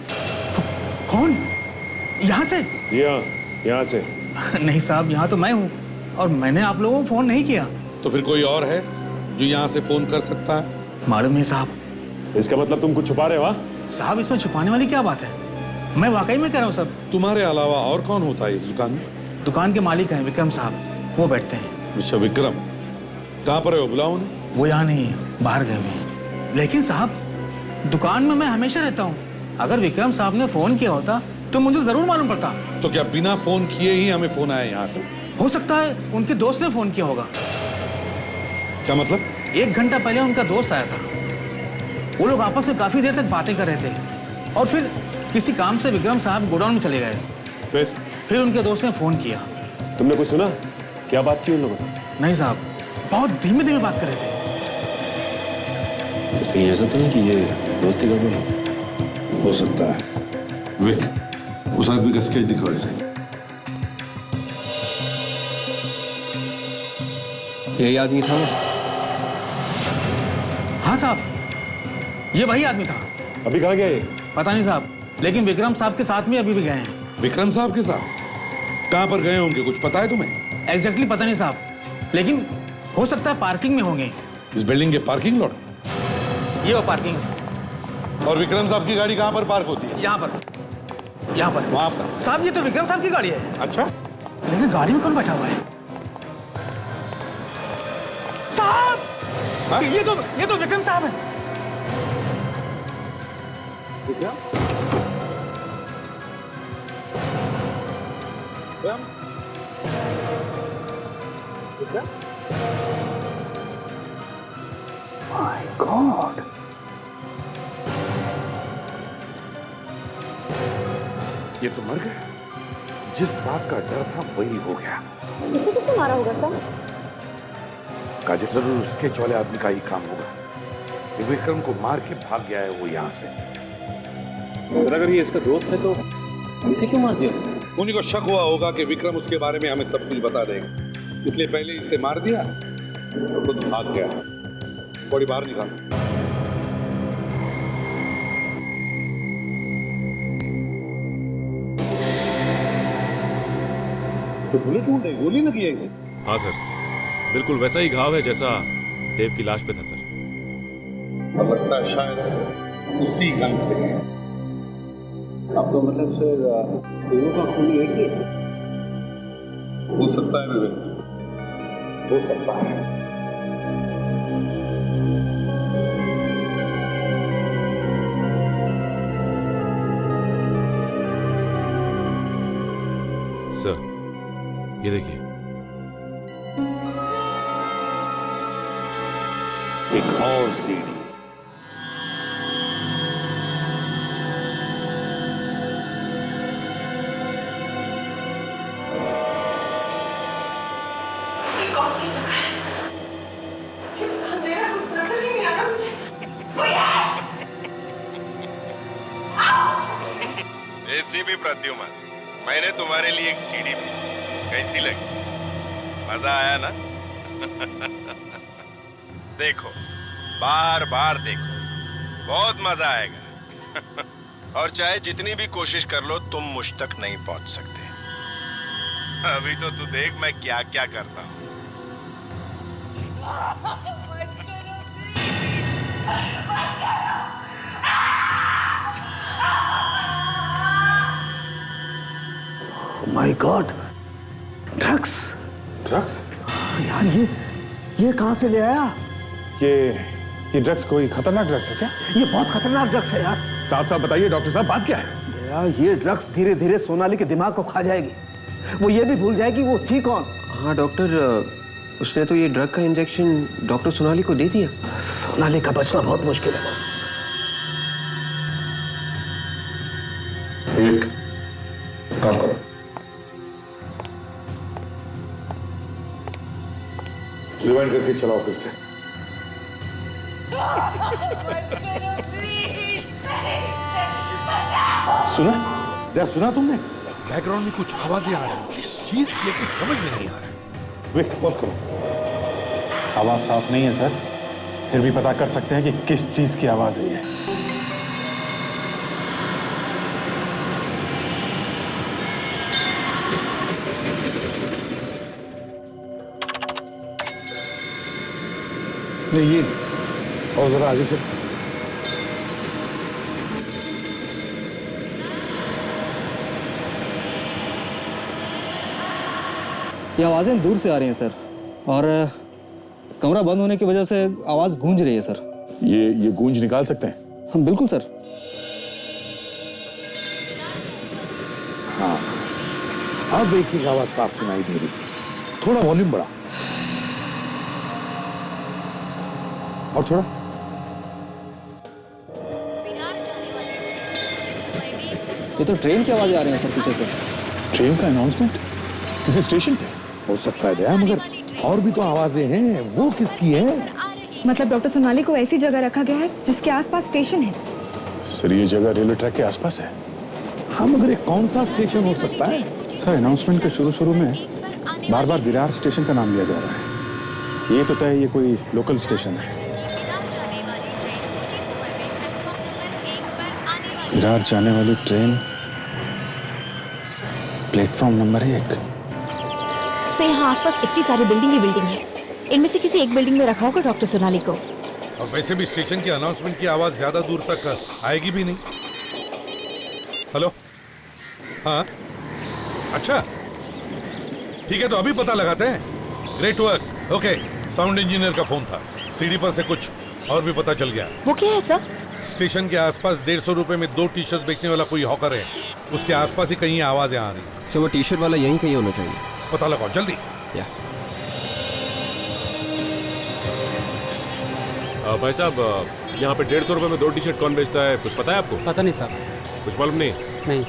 [SPEAKER 10] कौन? यहाँ से?
[SPEAKER 11] जी हाँ, यहाँ से।
[SPEAKER 10] नहीं साहब, यहाँ तो मैं हूँ और मैंने आप लोगों को फोन नहीं किया।
[SPEAKER 6] तो फिर कोई और है जो यहाँ से फोन कर सकता है?
[SPEAKER 10] मालूम नहीं साहब।
[SPEAKER 11] इसका मतलब तुम कुछ छुपा रहे हो? हाँ
[SPEAKER 10] साहब, इसमें छुपाने वाली क्या बात है? मैं वाकई में कह रहा हूँ सब।
[SPEAKER 6] तुम्हारे अलावा और कौन होता है इस दुकान में?
[SPEAKER 10] दुकान के मालिक हैं विक्रम साहब, वो बैठते हैं।
[SPEAKER 6] मिस्टर विक्रम, कहाँ पर है वो? बुलाओ उन्हें।
[SPEAKER 10] वो यहाँ नहीं है, बाहर गए हुए हैं। लेकिन साहब दुकान में मैं हमेशा रहता हूँ। अगर विक्रम साहब ने फोन किया होता तो मुझे जरूर मालूम पड़ता।
[SPEAKER 6] तो क्या बिना फोन किए ही हमें फोन आया यहाँ से?
[SPEAKER 10] हो सकता है उनके दोस्त ने फोन किया होगा।
[SPEAKER 6] क्या मतलब?
[SPEAKER 10] 1 घंटा पहले उनका दोस्त आया था। वो लोग आपस में काफी देर तक बातें कर रहे थे और फिर किसी काम से विक्रम साहब गोडाउन में चले गए। फिर उनके दोस्त ने फोन किया।
[SPEAKER 11] तुमने कुछ सुना? क्या बात की उन लोगों ने?
[SPEAKER 10] नहीं साहब, बहुत धीमे धीमे बात कर रहे थे।
[SPEAKER 11] सर कहीं ऐसा तो नहीं कि ये दोस्ती गड़बड़ हो?
[SPEAKER 6] हो सकता है। विक, उस आदमी का स्केच दिखाओ इसे।
[SPEAKER 7] यही आदमी था?
[SPEAKER 10] हाँ साहब, ये वही आदमी था।
[SPEAKER 11] अभी कहाँ गया ये?
[SPEAKER 10] पता नहीं साहब, लेकिन विक्रम साहब के साथ में अभी भी गए हैं।
[SPEAKER 6] विक्रम साहब के साथ? कहां पर गए होंगे, कुछ पता है तुम्हें?
[SPEAKER 10] एग्जैक्टली पता नहीं साहब, लेकिन हो सकता है पार्किंग में होंगे।
[SPEAKER 6] इस बिल्डिंग के पार्किंग लॉट?
[SPEAKER 10] ये वो पार्किंग।
[SPEAKER 6] और विक्रम साहब की गाड़ी कहां पर पार्क होती है?
[SPEAKER 10] यहाँ पर, यहाँ पर,
[SPEAKER 6] वहां पर।
[SPEAKER 10] साहब ये तो विक्रम साहब की गाड़ी है।
[SPEAKER 6] अच्छा,
[SPEAKER 10] लेकिन गाड़ी में कौन बैठा हुआ है? साहब, ये तो विक्रम साहब है।
[SPEAKER 6] विक्रम?
[SPEAKER 12] माय गॉड,
[SPEAKER 6] ये तो मर गए। जिस बात का डर था वही हो गया।
[SPEAKER 8] इसे किसने मारा होगा सर?
[SPEAKER 6] काजे जरूर स्केच वाले आदमी का ही काम होगा। ये विक्रम को मार के भाग गया है वो यहाँ से।
[SPEAKER 11] सर अगर ये इसका दोस्त है तो इसे क्यों मार दिया उसने?
[SPEAKER 6] उन्हीं को शक हुआ होगा कि विक्रम उसके बारे में हमें सब कुछ बता देगा, इसलिए पहले इसे मार दिया तो खुद भाग गया। बॉडी बाहर निकाल।
[SPEAKER 11] तो गोली ढूंढ रही, गोली लगी है इसे।
[SPEAKER 5] हाँ सर, बिल्कुल वैसा ही घाव है जैसा देव की लाश पे था सर।
[SPEAKER 6] और लगता है शायद उसी गन से है।
[SPEAKER 14] अब तो मतलब सर दोनों का खून एक ही है।
[SPEAKER 6] हो सकता है विवेक, हो सकता है।
[SPEAKER 5] सर ये देखिए,
[SPEAKER 6] एक और सीढ़ी।
[SPEAKER 1] कौन सी जगह है? अंधेरा कुछ नजर ही नहीं आ रहा मुझे। कोई है?
[SPEAKER 5] एसीपी प्रद्युमन, मैंने तुम्हारे लिए एक सीडी भेजी, कैसी लगी? मजा आया ना? देखो, बार बार देखो, बहुत मजा आएगा। और चाहे जितनी भी कोशिश कर लो तुम मुझ तक नहीं पहुंच सकते। अभी तो तू देख मैं क्या क्या करता हूं।
[SPEAKER 12] My God, drugs.
[SPEAKER 11] ड्रग्स?
[SPEAKER 12] यार ये कहां से ले आया?
[SPEAKER 11] ये ड्रग्स कोई खतरनाक ड्रग्स है क्या?
[SPEAKER 12] ये बहुत खतरनाक ड्रग्स है यार।
[SPEAKER 11] साफ साफ बताइए डॉक्टर साहब, बात क्या है?
[SPEAKER 12] यार ये ड्रग्स धीरे धीरे सोनाली के दिमाग को खा जाएगी। वो ये भी भूल जाएगी वो थी कौन।
[SPEAKER 7] हाँ डॉक्टर, उसने तो ये ड्रग का इंजेक्शन डॉक्टर सोनाली को दे दिया।
[SPEAKER 12] सोनाली का बचना बहुत मुश्किल है बस।
[SPEAKER 6] एक काम करो, रिवाइंड करके चलाओ फिर से।
[SPEAKER 11] सुना?
[SPEAKER 6] क्या सुना तुमने?
[SPEAKER 4] बैकग्राउंड में कुछ आवाजें आ रही हैं। किस चीज की कुछ समझ में नहीं आ रहा है।
[SPEAKER 6] वेट, बंद करो।
[SPEAKER 11] आवाज साफ नहीं है सर, फिर भी पता कर सकते हैं कि किस चीज की आवाज है ये।
[SPEAKER 6] नहीं ये और जरा आगे चल।
[SPEAKER 15] ये आवाज़ें दूर से आ रही हैं सर, और कमरा बंद होने की वजह से आवाज़ गूंज रही है सर।
[SPEAKER 11] ये गूंज निकाल सकते हैं?
[SPEAKER 15] हाँ बिल्कुल सर।
[SPEAKER 6] हाँ, अब एक ही आवाज साफ सुनाई दे रही है। थोड़ा वॉल्यूम बढ़ा और थोड़ा।
[SPEAKER 15] ये तो ट्रेन की आवाज़ें आ रही हैं सर पीछे से।
[SPEAKER 11] ट्रेन का अनाउंसमेंट किसी स्टेशन पे
[SPEAKER 6] हो सकता है दया, मगर और भी तो आवाजें हैं, वो किसकी हैं?
[SPEAKER 8] मतलब डॉक्टर सोनाली को ऐसी जगह रखा गया है जिसके आसपास स्टेशन है।
[SPEAKER 11] सर ये जगह रेलवे ट्रैक के आसपास है।
[SPEAKER 6] हाँ मगर ये कौन सा स्टेशन हो सकता है?
[SPEAKER 11] सर अनाउंसमेंट के शुरू में बार बार विरार स्टेशन का नाम लिया जा रहा है। ये तो तय ये कोई लोकल स्टेशन है। विरार जाने वाली ट्रेन प्लेटफॉर्म नंबर 1।
[SPEAKER 8] से यहाँ आसपास इतनी सारी बिल्डिंग है। इनमें से किसी एक बिल्डिंग में रखा होगा डॉक्टर सोनाली को।
[SPEAKER 9] और वैसे भी स्टेशन की अनाउंसमेंट की आवाज ज्यादा दूर तक आएगी भी नहीं। हेलो, हाँ अच्छा ठीक है, तो अभी पता लगाते हैं। Great work. Okay, sound engineer का फोन था, सीढ़ी पर से कुछ और भी पता चल गया।
[SPEAKER 8] वो क्या है सर?
[SPEAKER 9] स्टेशन के आसपास 150 रुपए में 2 टी शर्ट बेचने वाला कोई हॉकर है, उसके आसपास ही कहीं आवाजें आ रही।
[SPEAKER 7] सो वो टी शर्ट वाला यहीं कहीं होना चाहिए।
[SPEAKER 9] पता लगाओ जल्दी।
[SPEAKER 11] भाई साहब, यहाँ पे 150 रुपए में 2 टी शर्ट कौन बेचता है, कुछ पता है आपको?
[SPEAKER 13] पता नहीं साहब।
[SPEAKER 11] कुछ मालूम नहीं?
[SPEAKER 13] नहीं।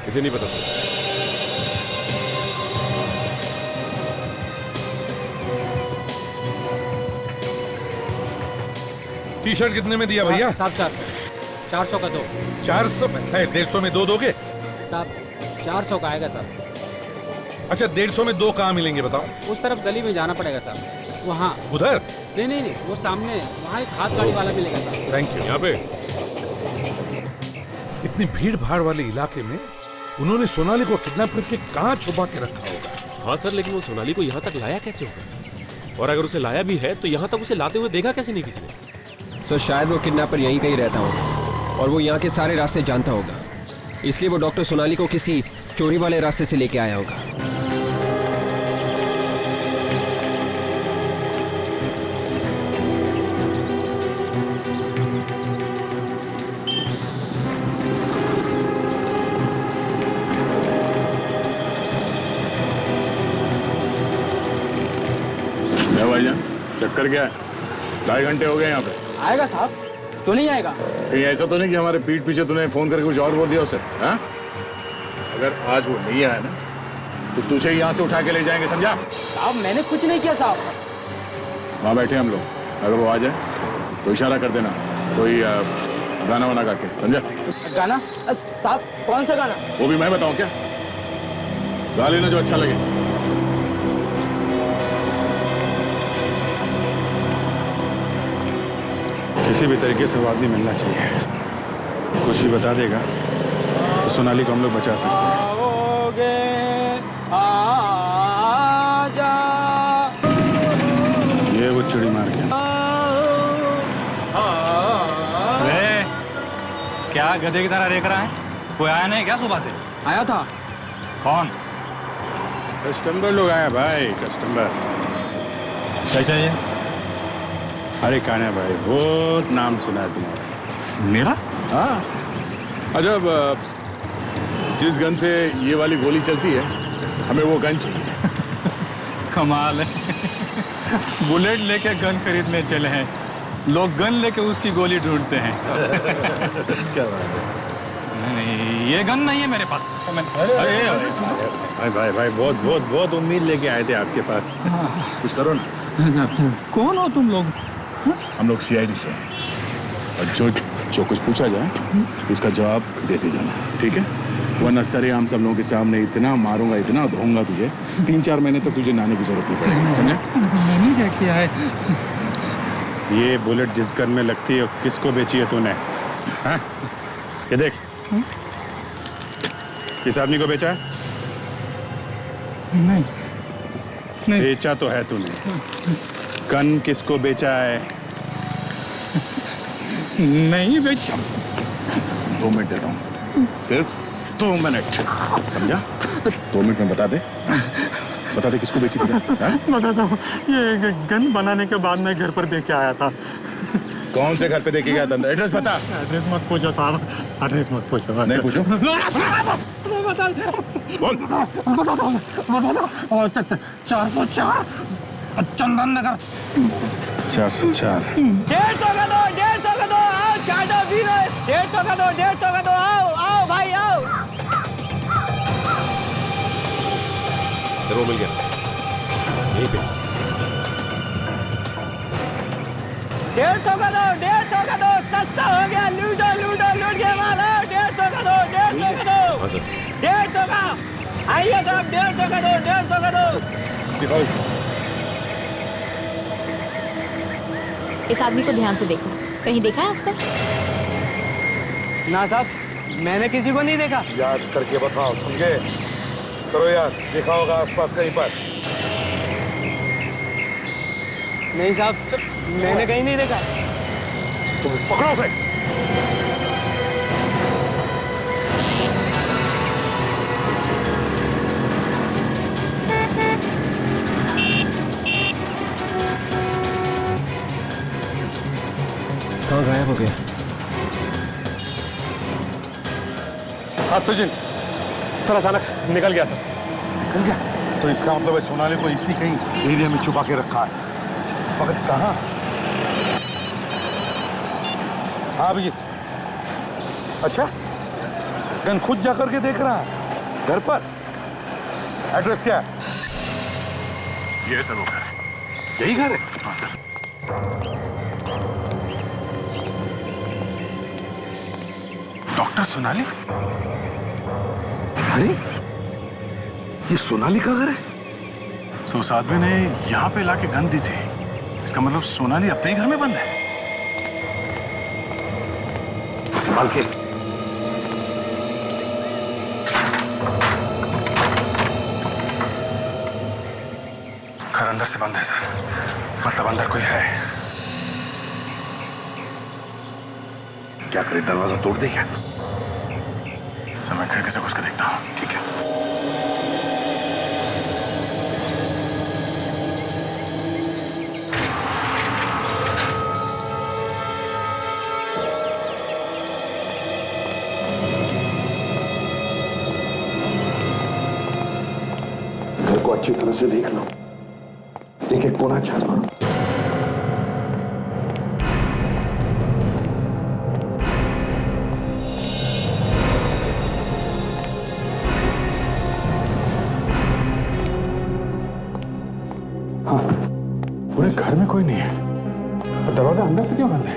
[SPEAKER 11] इसे नहीं पता सर।
[SPEAKER 9] टी शर्ट कितने में दिया भैया?
[SPEAKER 13] साहब 400 का दो।
[SPEAKER 9] 400 में है, 150 में 2 दोगे?
[SPEAKER 13] साहब 400 का आएगा साहब।
[SPEAKER 9] अच्छा 150 में 2 कहाँ मिलेंगे बताओ?
[SPEAKER 13] उस तरफ गली में जाना पड़ेगा साहब, वहाँ।
[SPEAKER 9] उधर?
[SPEAKER 13] नहीं, वो सामने वहाँ एक हाथ गाड़ी वाला मिलेगा साहब।
[SPEAKER 9] Thank you.
[SPEAKER 11] यहाँ पे
[SPEAKER 9] इतनी भीड़ भाड़ वाले इलाके में उन्होंने सोनाली को किडनैप करके कहाँ छुपा के रखा होगा?
[SPEAKER 11] हाँ सर, लेकिन वो सोनाली को यहाँ तक लाया कैसे होगा? और अगर उसे लाया भी है तो यहाँ तक उसे लाते हुए देखा कैसे नहीं किसी ने?
[SPEAKER 7] सर शायद वो किडनैपर यहीं कहीं रहता होगा और वो यहाँ के सारे रास्ते जानता होगा, इसलिए वो डॉक्टर सोनाली को किसी चोरी वाले रास्ते से लेके आया होगा।
[SPEAKER 14] भाईजान चक्कर क्या है? 2.5 घंटे हो गए यहाँ पे।
[SPEAKER 10] आएगा साहब, क्यों नहीं आएगा?
[SPEAKER 14] कहीं ऐसा तो नहीं कि हमारे पीठ पीछे तूने फोन करके कुछ और बोल दिया उसे? हाँ? अगर आज वो नहीं आया ना तो तुझे यहाँ से उठा के ले जाएंगे, समझा?
[SPEAKER 10] साहब मैंने कुछ नहीं किया साहब।
[SPEAKER 14] वहाँ बैठे हम लोग, अगर वो आ जाए तो इशारा कर देना, कोई गाना वाना गा के, समझा?
[SPEAKER 10] गाना? साहब कौन सा गाना?
[SPEAKER 14] वो भी मैं बताऊँ क्या? गा लेना जो अच्छा लगे। किसी भी तरीके से वो आदमी मिलना चाहिए। कुछ भी बता देगा तो सोनाली को हम लोग बचा सकते हैं।
[SPEAKER 10] आजा।
[SPEAKER 14] ये वो चिड़ी मार के।
[SPEAKER 16] अरे क्या गधे की तरह देख रहा है? कोई आया नहीं क्या सुबह से?
[SPEAKER 10] आया था।
[SPEAKER 16] कौन?
[SPEAKER 14] कस्टमर लोग आया भाई, कस्टमर।
[SPEAKER 16] क्या चाहिए?
[SPEAKER 14] अरे कान्हा भाई, बहुत नाम सुना है तुम्हारा।
[SPEAKER 16] मेरा?
[SPEAKER 14] हाँ। अच्छा, जिस गन से ये वाली गोली चलती है, हमें वो गन चाहिए।
[SPEAKER 16] कमाल है। बुलेट लेके गन खरीदने चले हैं, लोग गन लेके उसकी गोली ढूंढते हैं।
[SPEAKER 14] क्या बात है?
[SPEAKER 16] नहीं, ये गन नहीं है मेरे पास।
[SPEAKER 14] भाई भाई भाई, बहुत बहुत बहुत उम्मीद लेके आए थे आपके पास। कुछ करो ना।
[SPEAKER 16] कौन हो तुम लोग?
[SPEAKER 14] हम लोग CID से हैं और जो कुछ पूछा जाए उसका जवाब देते जाना, ठीक है? वरना सरेआम सब लोगों के सामने इतना मारूंगा, इतना धोऊंगा तुझे, 3-4 महीने तक तुझे नहाने की जरूरत नहीं पड़ेगी, समझे?
[SPEAKER 16] मैंने क्या किया है?
[SPEAKER 14] ये बुलेट जिस गन में लगती है किसको बेची है तूने? हाँ? ये देख, किस आदमी को बेचा है?
[SPEAKER 16] नहीं।
[SPEAKER 14] बेचा तो है तूने। गन किसको बेचा है?
[SPEAKER 16] नहीं बेचा।
[SPEAKER 14] 2 मिनट देता हूँ, सिर्फ 2 मिनट, समझा? 2 मिनट में बता दे किसको बेची थी?
[SPEAKER 16] बताता हूँ, ये गन बनाने के बाद मैं घर पर दे के आया था।
[SPEAKER 14] कौन से घर पे देके गया था? एड्रेस बता।
[SPEAKER 16] एड्रेस मत पूछो साहब, एड्रेस मत पूछो।
[SPEAKER 14] नहीं पूछो? बोल।
[SPEAKER 16] 404 चंदन नगर।
[SPEAKER 14] 404।
[SPEAKER 10] 150 का दो, 150 का दो, आओ चाटा पी रहे। 150 का दो, 150 का दो, आओ आओ भाई आओ।
[SPEAKER 11] सर वो मिल गया, यहीं पे।
[SPEAKER 10] 150 का दो, 150 का दो, सस्ता हो गया, लूटो लूटो लूट के माल, 150 का दो, 150 का दो।
[SPEAKER 9] हिफाजत।
[SPEAKER 10] 150 का आइए साहब, 150 का दो, 150 का दो।
[SPEAKER 8] इस आदमी को ध्यान से देखो, कहीं देखा है आसपास?
[SPEAKER 10] ना साहब, मैंने किसी को नहीं देखा।
[SPEAKER 6] याद करके बताओ, समझे? करो याद, देखा होगा आसपास कहीं पर?
[SPEAKER 10] नहीं साहब, मैंने कहीं नहीं देखा।
[SPEAKER 6] तुम पकड़ो उसे।
[SPEAKER 7] कहाँ गायब हो गया?
[SPEAKER 6] हाँ सुजिन, सर अचानक निकल गया सर। निकल गया? तो इसका मतलब है सोनाली को इसी कहीं एरिया में छुपा के रखा है। मगर कहाँ? हाँ अभिजीत। अच्छा, गन खुद जाकर के देख रहा है घर पर? एड्रेस क्या है?
[SPEAKER 14] ये सब घर है।
[SPEAKER 6] यही घर है?
[SPEAKER 14] हाँ सर।
[SPEAKER 6] डॉक्टर सोनाली? अरे ये सोनाली का घर है?
[SPEAKER 14] सो उस आदमी ने यहाँ पे लाके गन दी थी। इसका मतलब सोनाली अपने ही घर में बंद है।
[SPEAKER 6] संभाल के।
[SPEAKER 14] घर अंदर से बंद है सर, मतलब अंदर कोई है।
[SPEAKER 6] क्या करे, दरवाजा तोड़ दे क्या?
[SPEAKER 14] समय खिड़की से घुस के देखता हूँ।
[SPEAKER 6] ठीक है। घर को अच्छी तरह से देख लो, एक एक कोना छान मारो।
[SPEAKER 14] पूरे घर में कोई नहीं है और दरवाजा अंदर से क्यों बंद है?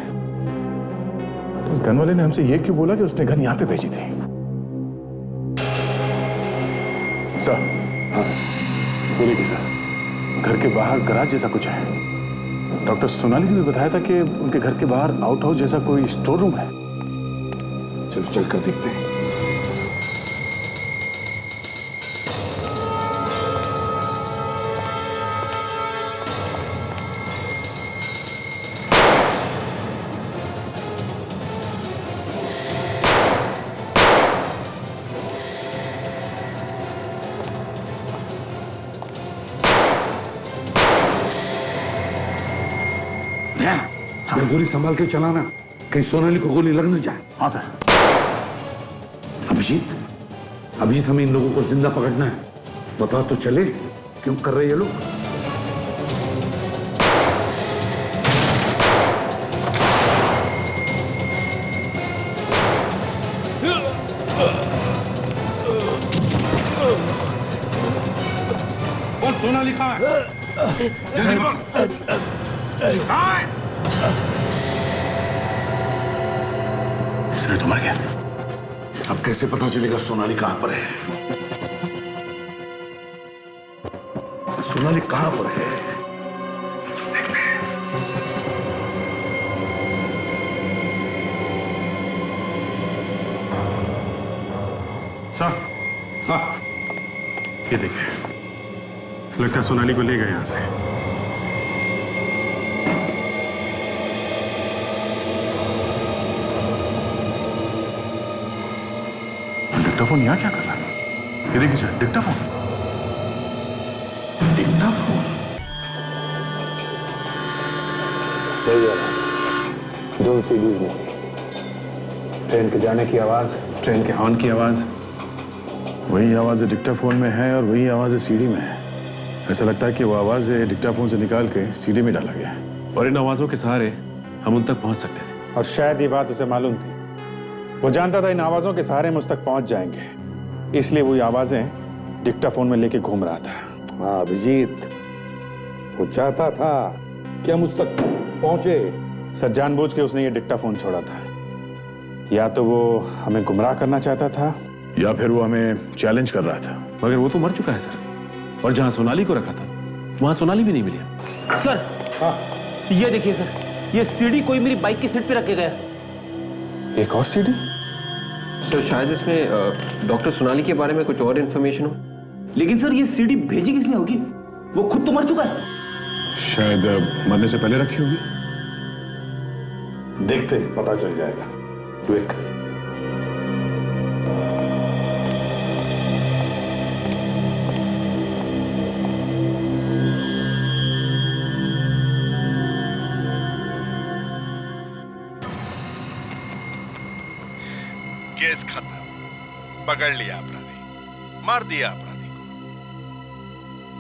[SPEAKER 14] तो उस गन वाले ने हमसे ये क्यों बोला कि उसने गन यहाँ पे भेजी थी? सर, हाँ बोलिए कि सर, घर के बाहर गराज जैसा कुछ है। डॉक्टर सोनाली ने भी बताया था कि उनके घर के बाहर आउट हाउस जैसा कोई स्टोर रूम है।
[SPEAKER 6] चलो चल कर देखते हैं। गोली संभाल के चलाना, कहीं सोनाली को गोली लग न जाए।
[SPEAKER 14] हाँ सर।
[SPEAKER 6] अभिजीत हमें इन लोगों को जिंदा पकड़ना है। बता तो चले क्यों कर रहे ये लोग?
[SPEAKER 14] कौन सोनाली कहाँ है? जल्दी बोल। कहाँ है? तो मर गया।
[SPEAKER 6] अब कैसे पता चलेगा सोनाली कहां पर है? सोनाली कहां पर है? देखते हैं।
[SPEAKER 14] सर, हाँ, ये देखिए, लगता है सोनाली को ले गए यहां से। डिक्टाफोन यहाँ क्या कर रहा है? ये देखिए सर, डिक्टाफोन।
[SPEAKER 6] डिक्टाफोन?
[SPEAKER 12] दोनों सीरीज में ट्रेन के जाने की आवाज, ट्रेन के हॉर्न की आवाज।
[SPEAKER 14] वही आवाज डिक्टाफोन में है और वही आवाज सीडी में है। ऐसा लगता है कि वो आवाज डिक्टाफोन से निकाल के सीडी में डाला गया और इन आवाजों के सहारे हम उन तक पहुंच सकते थे।
[SPEAKER 9] और शायद ये बात उसे मालूम थी। वो जानता था इन आवाजों के सहारे हम उस तक पहुंच जाएंगे, इसलिए वो आवाजें डिक्टाफोन में लेके घूम रहा था।
[SPEAKER 6] हाँ अभिजीत, वो चाहता था कि हम उस तक पहुंचे।
[SPEAKER 9] सर, जानबूझ के उसने ये डिक्टाफोन छोड़ा था। या तो वो हमें गुमराह करना चाहता था
[SPEAKER 14] या फिर वो हमें चैलेंज कर रहा था?
[SPEAKER 11] मगर वो तो मर चुका है सर, और जहां सोनाली को रखा था वहां सोनाली भी नहीं मिली।
[SPEAKER 13] सर हाँ, ये देखिए सर, ये सीडी कोई मेरी बाइक की सीट पे रख के गया।
[SPEAKER 11] एक और सीडी?
[SPEAKER 7] तो शायद इसमें डॉक्टर सोनाली के बारे में कुछ और इन्फॉर्मेशन हो।
[SPEAKER 13] लेकिन सर ये सीडी भेजी किस लिए होगी? वो खुद तो मर चुका है।
[SPEAKER 14] शायद मरने से पहले रखी होगी।
[SPEAKER 6] देखते पता चल जाएगा। क्विक।
[SPEAKER 5] केस खत्म, पकड़ लिया अपराधी, मार दिया अपराधी को,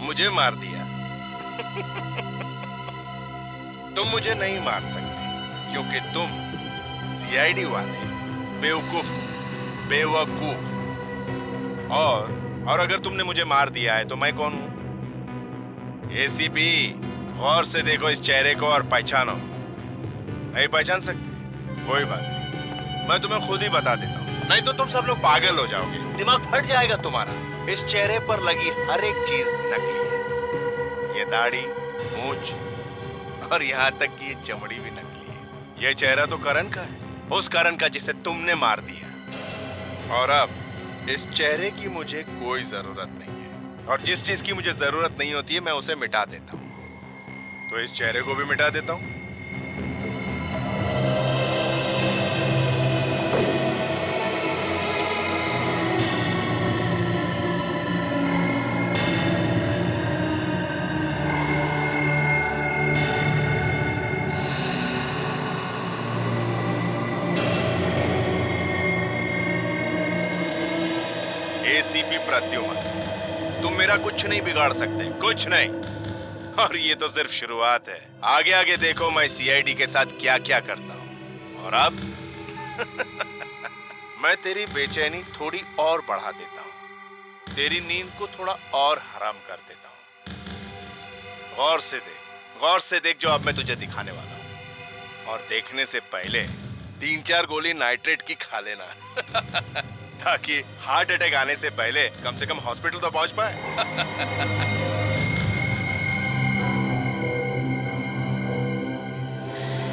[SPEAKER 5] मुझे मार दिया। तुम मुझे नहीं मार सकते क्योंकि तुम सीआईडी वाले बेवकूफ, बेवकूफ। और अगर तुमने मुझे मार दिया है तो मैं कौन हूं? एसीपी, गौर से देखो इस चेहरे को और पहचानो। नहीं पहचान सकते? कोई बात नहीं, मैं तुम्हें खुद ही बता देता हूं, नहीं तो तुम सब लोग पागल हो जाओगे, दिमाग फट जाएगा तुम्हारा। इस चेहरे पर लगी हर एक चीज नकली है। ये दाढ़ी, मूंछ और यहाँ तक कि ये चमड़ी भी नकली है। ये चेहरा तो करण का है, उस करण का जिसे तुमने मार दिया। और अब इस चेहरे की मुझे कोई जरूरत नहीं है, और जिस चीज की मुझे जरूरत नहीं होती है मैं उसे मिटा देता हूँ। तो इस चेहरे को भी मिटा देता हूँ। एसीपी प्रद्युमन, तुम मेरा कुछ नहीं बिगाड़ सकते, कुछ नहीं। और ये तो सिर्फ शुरुआत है, आगे आगे देखो मैं सीआईडी के साथ क्या क्या करता हूँ। और अब मैं तेरी बेचैनी थोड़ी और बढ़ा देता हूँ, तेरी नींद को थोड़ा और हराम कर देता हूँ। गौर से देख, गौर से देख जो अब मैं तुझे दिखाने वाला हूँ। और देखने से पहले 3-4 गोली नाइट्रेट की खा लेना ताकि हार्ट अटैक आने से पहले कम से कम हॉस्पिटल तो पहुंच पाए।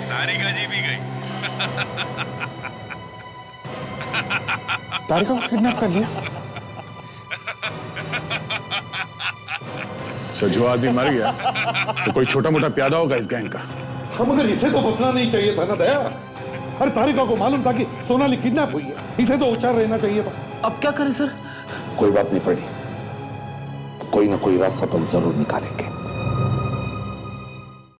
[SPEAKER 5] तारिका जी भी गई।
[SPEAKER 14] तारिका को किडनैप कर लिया? सर जो आदमी मर गया तो कोई छोटा मोटा प्यादा होगा इस गैंग का।
[SPEAKER 6] मगर इसे तो बचना नहीं चाहिए था ना दया। अरे तारिका को मालूम था कि सोनाली किडनैप हुई है, इसे तो होशियार रहना चाहिए था।
[SPEAKER 13] अब क्या करें सर?
[SPEAKER 6] कोई बात नहीं फ्रेडी, कोई ना कोई रास्ता तो जरूर निकालेंगे।